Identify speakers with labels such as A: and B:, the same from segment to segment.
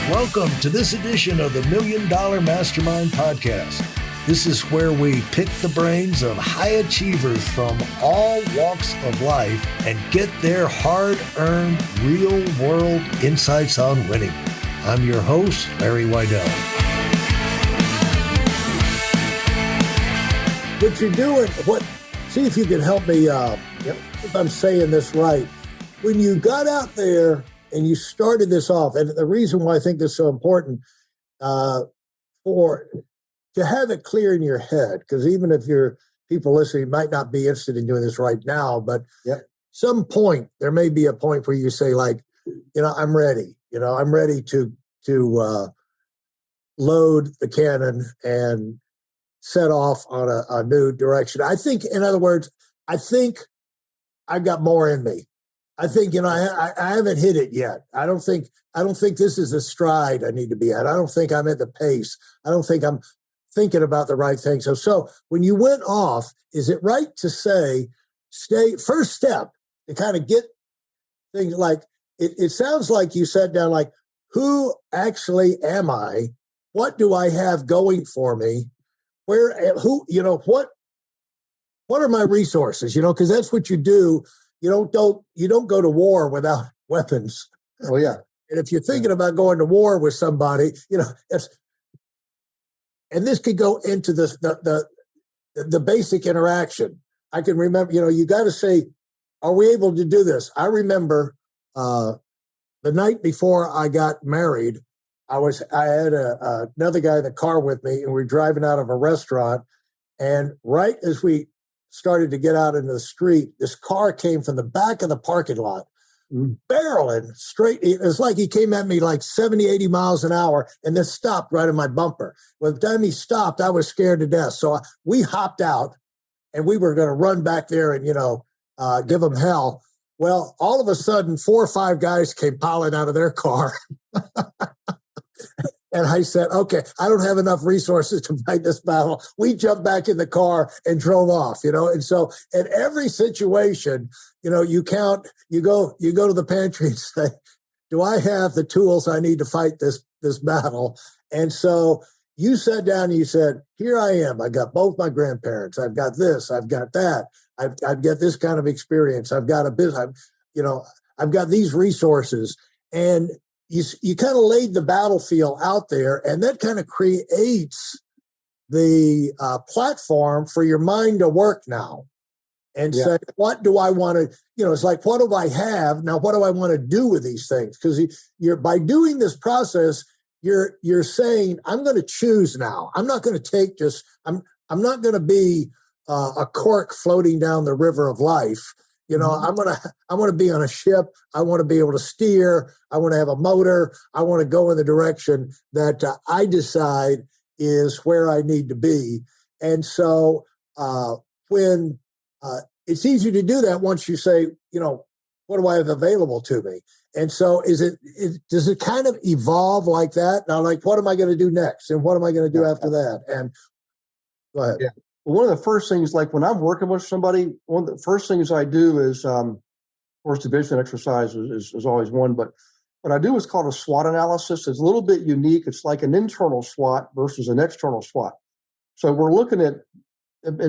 A: Welcome to this edition of the Million Dollar Mastermind podcast. This is where we pick the brains of high achievers from all walks of life and get their hard-earned, real-world insights on winning. I'm your host, Larry Weidel. What you're doing, see if you can help me, if I'm saying this right. When you got out there and you started this off, and the reason why I think this is so important to have it clear in your head, because even if you're people listening might not be interested in doing this right now, but some point, there may be a point where you say, like, I'm ready. I'm ready to load the cannon and set off on a new direction. I think, in other words, I think I've got more in me. I think, I haven't hit it yet. I don't think this is the stride I need to be at. I don't think I'm at the pace. I don't think I'm thinking about the right thing. So when you went off, is it right to say, first step to kind of get things like, it sounds like you sat down, like, who actually am I? What do I have going for me? What are my resources? Because that's what you do. You don't go to war without weapons.
B: Oh yeah.
A: And if you're thinking about going to war with somebody, and this could go into the basic interaction. I can remember, you got to say, are we able to do this? I remember the night before I got married, I had another guy in the car with me, and we were driving out of a restaurant. And right as we started to get out into the street, this car came from the back of the parking lot, barreling straight. It was like he came at me like 70, 80 miles an hour and then stopped right in my bumper. By the time he stopped, I was scared to death. So we hopped out and we were going to run back there and, give them hell. Well, all of a sudden, 4 or 5 guys came piling out of their car. And I said, okay, I don't have enough resources to fight this battle. We jumped back in the car and drove off, And so in every situation, you go to the pantry and say, do I have the tools I need to fight this battle? And so you sat down and you said, here I am. I got both my grandparents. I've got this. I've got that. I've got this kind of experience. I've got a business. I've got these resources. And you kind of laid the battlefield out there, and that kind of creates the platform for your mind to work now and say, what do I want to, it's like, what do I have? Now, what do I want to do with these things? Because you're by doing this process, you're saying, I'm going to choose now. I'm not going to take I'm not going to be a cork floating down the river of life. I want to be on a ship. I want to be able to steer. I want to have a motor. I want to go in the direction that I decide is where I need to be. And so when it's easy to do that once you say, what do I have available to me? And so does it kind of evolve like that? Now, like, what am I going to do next? And what am I going to do after that? And go ahead.
B: Yeah. Well, one of the first things, like when I'm working with somebody, one of the first things I do is, of course, division exercise is always one, but what I do is called a SWOT analysis. It's a little bit unique. It's like an internal SWOT versus an external SWOT. So we're looking at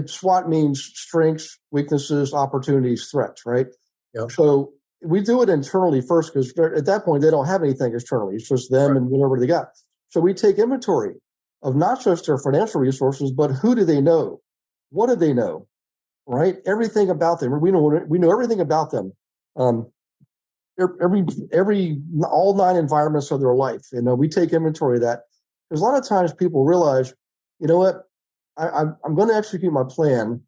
B: SWOT means strengths, weaknesses, opportunities, threats, right?
A: Yep.
B: So we do it internally first because at that point, they don't have anything externally. It's just them and whatever they got. So we take inventory of not just their financial resources, but who do they know? What do they know? Right? Everything about them. We know everything about them. All 9 environments of their life. We take inventory of that. Because a lot of times people realize, you know what, I'm going to execute my plan,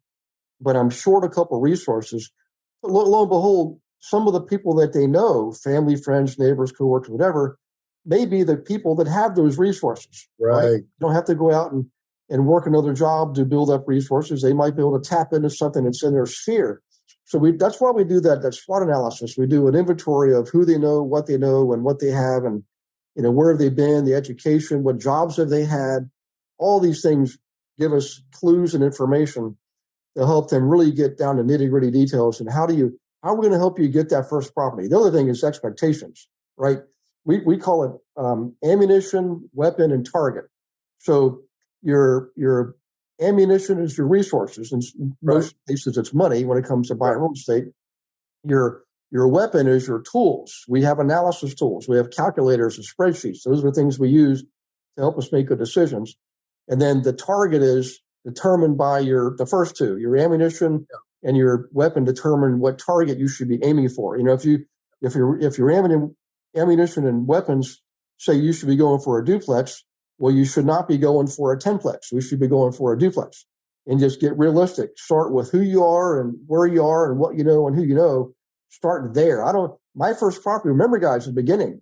B: but I'm short a couple resources. But lo and behold, some of the people that they know, family, friends, neighbors, coworkers, whatever, may be the people that have those resources. Right? You don't have to go out and work another job to build up resources. They might be able to tap into something that's in their sphere. So that's why we do that SWOT analysis. We do an inventory of who they know, and what they have, and where have they been, the education, what jobs have they had. All these things give us clues and information to help them really get down to nitty-gritty details. And how are we going to help you get that first property? The other thing is expectations, right? we call it ammunition, weapon, and target. So your ammunition is your resources. In most cases, it's money when it comes to buying real estate. Your weapon is your tools. We have analysis tools. We have calculators and spreadsheets. Those are things we use to help us make good decisions. And then the target is determined by the first two, your ammunition and your weapon determine what target you should be aiming for. If your ammunition and weapons say you should be going for a duplex, well, you should not be going for a 10plex. We should be going for a duplex, and just get realistic. Start with who you are and where you are and what you know and who you know. Start there. My first property, remember guys, at the beginning,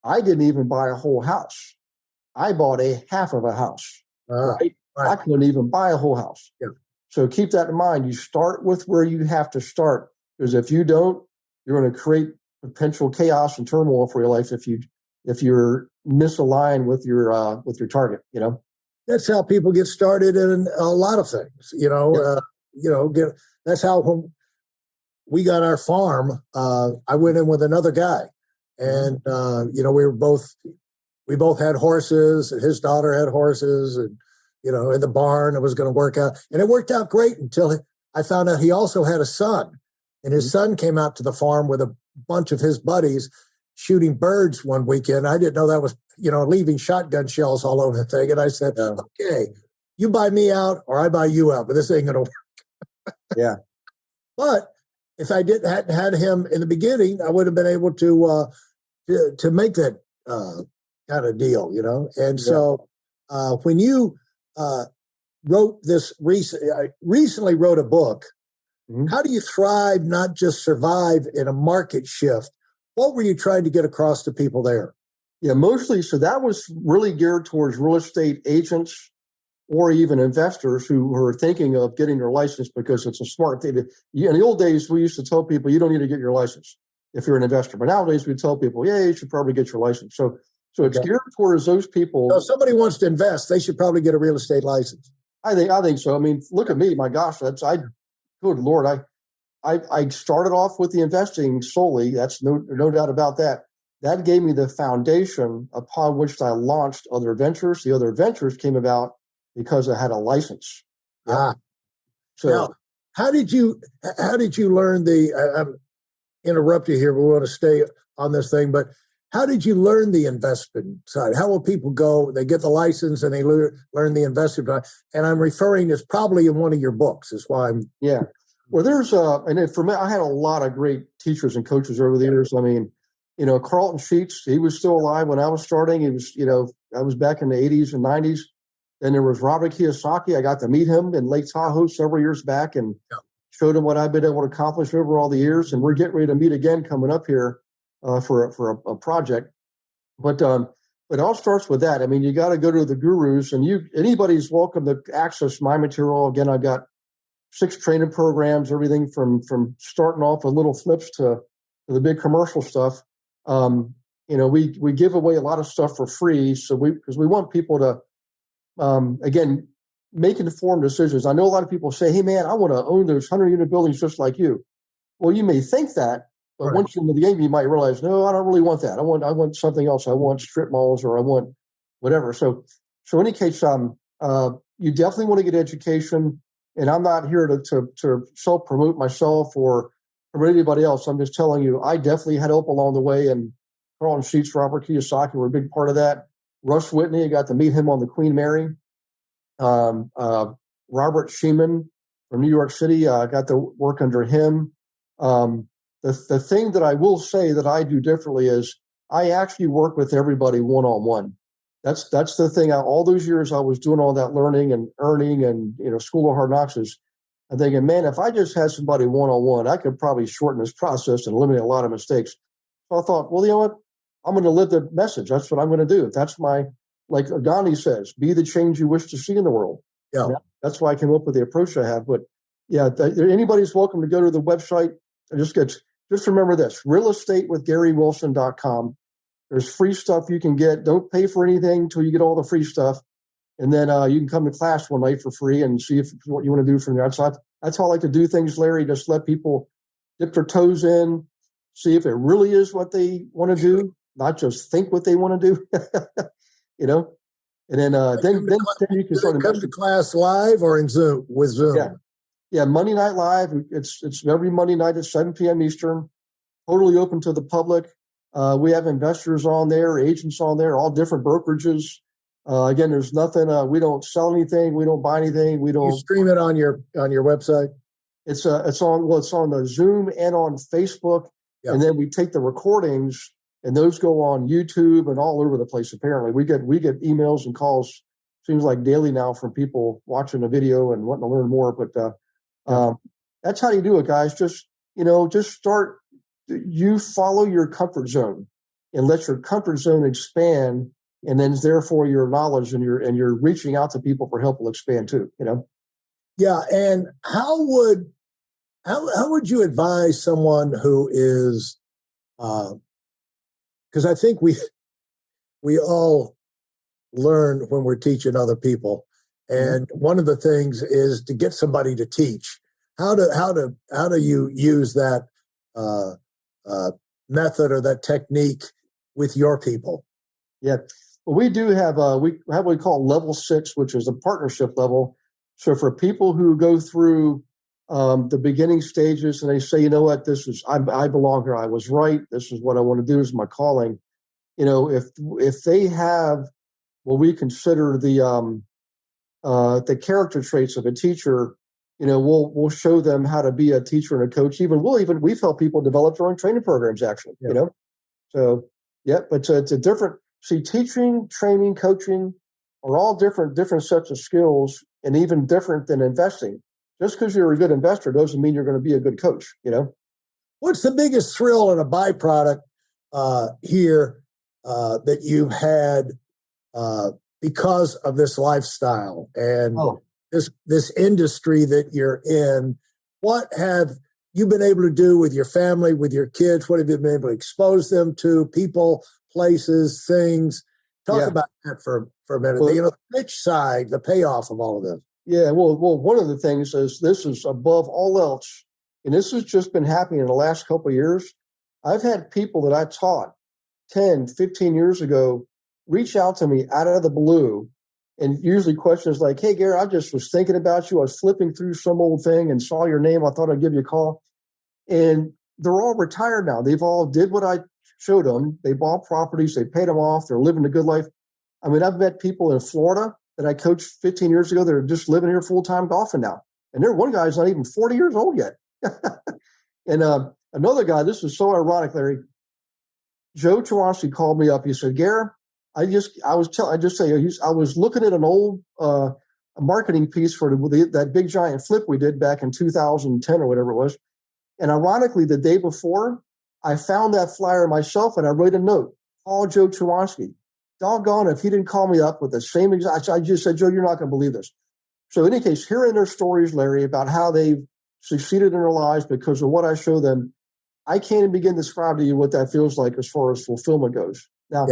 B: I didn't even buy a whole house. I bought a half of a house. Right? I couldn't even buy a whole house. Yeah. So keep that in mind. You start with where you have to start, because if you don't, you're going to create potential chaos and turmoil for your life if you're misaligned with your target.
A: That's how people get started in a lot of things. That's how when we got our farm, I went in with another guy, and we both had horses, and his daughter had horses, and in the barn it was going to work out, and it worked out great until I found out he also had a son, and his son came out to the farm with a bunch of his buddies shooting birds one weekend. I didn't know that was, leaving shotgun shells all over the thing. And I said, okay, you buy me out or I buy you out, but this ain't going to work.
B: Yeah.
A: But if I hadn't had him in the beginning, I would have been able to make that kind of deal, And so when you wrote this recently wrote a book, how do you thrive, not just survive in a market shift? What were you trying to get across to people there?
B: Yeah, mostly. So that was really geared towards real estate agents or even investors who are thinking of getting their license because it's a smart thing. In the old days, we used to tell people you don't need to get your license if you're an investor. But nowadays, we tell people, yeah, you should probably get your license. So it's geared towards those people.
A: So if somebody wants to invest, they should probably get a real estate license.
B: I think so. I mean, look at me. My gosh, good Lord. I started off with the investing solely. That's no doubt about that. That gave me the foundation upon which I launched other ventures. The other ventures came about because I had a license.
A: Yeah. So now, how did you learn I'm interrupt you here, but we want to stay on this thing, but how did you learn the investment side? How will people go? They get the license and they learn the investment. And I'm referring, it's probably in one of your books is why I'm.
B: Yeah. Well, and for me, I had a lot of great teachers and coaches over the years. I mean, Carlton Sheets, he was still alive when I was starting. He was, I was back in the 80s and 90s. Then there was Robert Kiyosaki. I got to meet him in Lake Tahoe several years back and showed him what I've been able to accomplish over all the years. And we're getting ready to meet again coming up here for a project. But it all starts with that. I mean, you got to go to the gurus, and anybody's welcome to access my material. Again, I've got 6 training programs, everything from starting off with little flips to the big commercial stuff. We give away a lot of stuff for free. Because we want people to, again, make informed decisions. I know a lot of people say, hey man, I want to own those 100-unit buildings just like you. Well, you may think that, but once you're in the game, you might realize, no, I don't really want that. I want something else. I want strip malls or I want whatever. So in any case, you definitely want to get education. And I'm not here to self-promote myself or anybody else. I'm just telling you, I definitely had help along the way. And Carlton Sheets, Robert Kiyosaki were a big part of that. Russ Whitney, I got to meet him on the Queen Mary. Robert Sheeman from New York City, I got to work under him. The thing that I will say that I do differently is I actually work with everybody one-on-one. That's the thing. All those years I was doing all that learning and earning and School of Hard Knocks is I'm thinking, man, if I just had somebody one-on-one, I could probably shorten this process and eliminate a lot of mistakes. So I thought, well, you know what? I'm going to live the message. That's what I'm going to do. That's like Gandhi says, be the change you wish to see in the world. Yeah. That's why I came up with the approach I have. But yeah, anybody's welcome to go to the website. Just remember this, realestatewithgarywilson.com. There's free stuff you can get. Don't pay for anything until you get all the free stuff. And then you can come to class one night for free and see if what you want to do from there. That's how I like to do things, Larry. Just let people dip their toes in, see if it really is what they want to do. not just think what they want to do, you know. And then you can
A: Do
B: start
A: they come to
B: investing.
A: class live or in Zoom with Zoom?
B: Yeah, yeah. Monday Night Live. It's every Monday night at 7 p.m. Eastern. Totally open to the public. We have investors on there, agents on there, all different brokerages. Again, there's nothing. We don't sell anything. We don't buy anything. We
A: You
B: don't.
A: stream it on your website?
B: It's on the Zoom and on Facebook,
A: Yeah.
B: and then we take the recordings and those go on YouTube and all over the place. Apparently, we get emails and calls. Seems like daily now from people watching the video and wanting to learn more. But that's how you do it, guys. Just start. You follow your comfort zone and let your comfort zone expand, and then therefore your knowledge and you're reaching out to people for help will expand too.
A: Yeah, and how would you advise someone who is, because I think we all learn when we're teaching other people, and one of the things is to get somebody to teach. How do you use that method or that technique with your people?
B: Yeah, well, we do have we have what we call level 6, which is a partnership level. So for people who go through the beginning stages and they say, you know what, I belong here. I was right. This is what I want to do. This is my calling. If they have what we consider the character traits of a teacher, we'll show them how to be a teacher and a coach. We've helped people develop their own training programs, actually.
A: Yeah.
B: So yeah, but it's a different. See, teaching, training, coaching are all different sets of skills, and even different than investing. Just because you're a good investor doesn't mean you're going to be a good coach.
A: What's the biggest thrill and a byproduct here that you've had because of this lifestyle and this industry that you're in? What have you been able to do with your family, with your kids? What have you been able to expose them to? People, places, things. Talk about that for a minute.
B: Well,
A: the rich side, the payoff of all of this.
B: Yeah, well, one of the things is this is above all else, and this has just been happening in the last couple of years. I've had people that I taught 10, 15 years ago reach out to me out of the blue, and usually questions like, hey, Gary, I just was thinking about you. I was flipping through some old thing and saw your name. I thought I'd give you a call. And they're all retired now. They've all did what I showed them. They bought properties. They paid them off. They're living a good life. I mean, I've met people in Florida that I coached 15 years ago that are just living here full-time golfing now. And one guy's not even 40 years old yet. And another guy, this is so ironic, Larry. Joe Chawasky called me up. He said, Gary, I was looking at an old marketing piece for that big giant flip we did back in 2010 or whatever it was. And ironically, the day before, I found that flyer myself and I wrote a note, call Joe Chawasky. Doggone, if he didn't call me up with the same exact, I just said, Joe, you're not going to believe this. So in any case, hearing their stories, Larry, about how they've succeeded in their lives because of what I show them, I can't even begin to describe to you what that feels like as far as fulfillment goes. Now,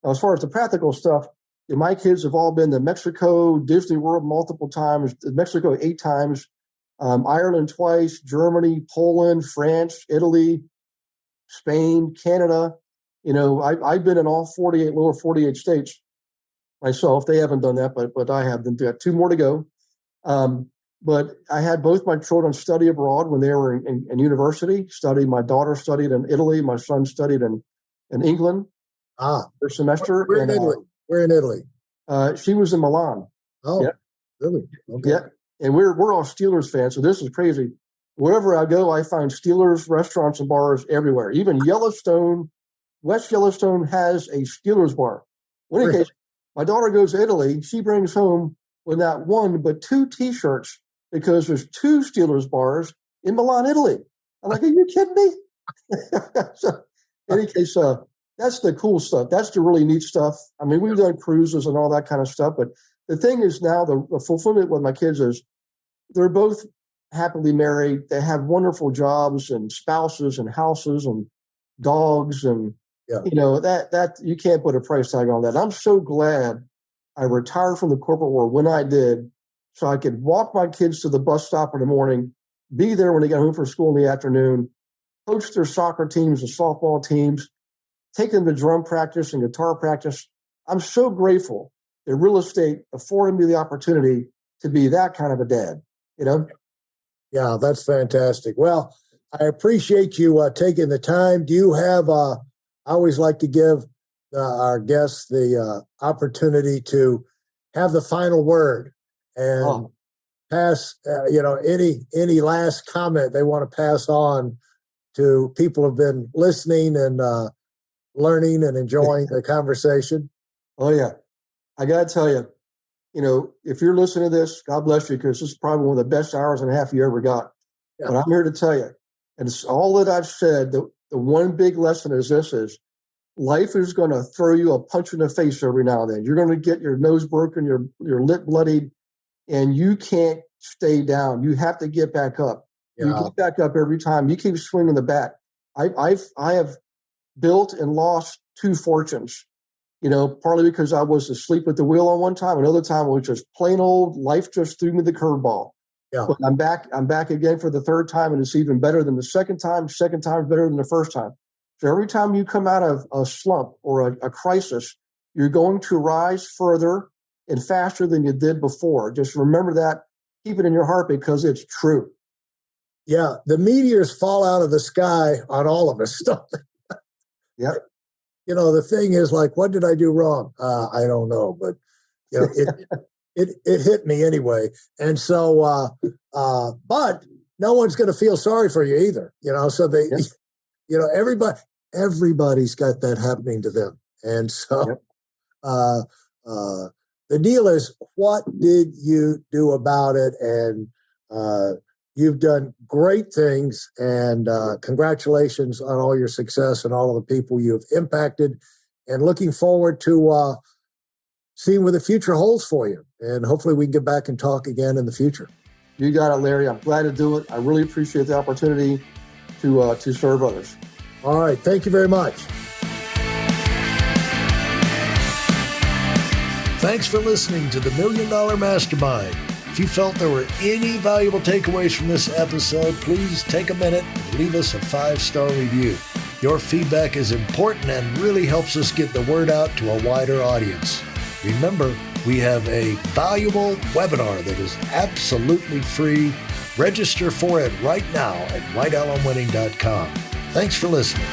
B: as far as the practical stuff, my kids have all been to Mexico, Disney World multiple times, Mexico 8 times, Ireland twice, Germany, Poland, France, Italy, Spain, Canada. I've been in all lower 48 states myself. They haven't done that, but I have. They got 2 more to go. But I had both my children study abroad when they were in university. My daughter studied in Italy. My son studied in England. For semester.
A: We're in Italy. We're in Italy.
B: She was in Milan.
A: Oh, yeah. Really? Okay.
B: Yeah. And we're all Steelers fans, so this is crazy. Wherever I go, I find Steelers restaurants and bars everywhere. Even West Yellowstone has a Steelers bar. In any case, my daughter goes to Italy. She brings home with not 1 but 2 T-shirts because there's 2 Steelers bars in Milan, Italy. I'm like, are you kidding me? So, in any case, that's the cool stuff. That's the really neat stuff. I mean, we've done cruises and all that kind of stuff, but the thing is now the fulfillment with my kids is they're both happily married. They have wonderful jobs and spouses and houses and dogs. And, that you can't put a price tag on that. I'm so glad I retired from the corporate world when I did, so I could walk my kids to the bus stop in the morning, be there when they got home from school in the afternoon, coach their soccer teams and softball teams, taking the drum practice and guitar practice. I'm so grateful that real estate afforded me the opportunity to be that kind of a dad, you know?
A: Yeah, that's fantastic. Well, I appreciate you taking the time. Do you have, I always like to give our guests the opportunity to have the final word and pass, any last comment they want to pass on to people who've been listening and learning and enjoying the conversation?
B: Oh, yeah. I got to tell you, if you're listening to this, God bless you, because this is probably one of the best hours and a half you ever got. Yeah. But I'm here to tell you, and it's all that I've said, the one big lesson is life is going to throw you a punch in the face every now and then. You're going to get your nose broken, your lip bloodied, and you can't stay down. You have to get back up. Yeah. You get back up every time. You keep swinging the bat. I have built and lost 2 fortunes, partly because I was asleep at the wheel on one time. Another time it was just plain old life just threw me the curveball. Yeah. But I'm back again for the 3rd time, and it's even better than the second time. Second time is better than the first time. So every time you come out of a slump or a crisis, you're going to rise further and faster than you did before. Just remember that. Keep it in your heart because it's true.
A: Yeah, the meteors fall out of the sky on all of us.
B: Yeah.
A: The thing is, like, what did I do wrong? I don't know, but it hit me anyway. And so, but no one's going to feel sorry for you either. So they, yes. Everybody's got that happening to them. And so, the deal is, what did you do about it? And you've done great things, and congratulations on all your success and all of the people you've impacted, and looking forward to seeing what the future holds for you. And hopefully we can get back and talk again in the future.
B: You got it, Larry. I'm glad to do it. I really appreciate the opportunity to serve others.
A: All right. Thank you very much. Thanks for listening to the Million Dollar Mastermind. If you felt there were any valuable takeaways from this episode, please take a minute and leave us a 5-star review. Your feedback is important and really helps us get the word out to a wider audience. Remember, we have a valuable webinar that is absolutely free. Register for it right now at weidelonwinning.com. Thanks for listening.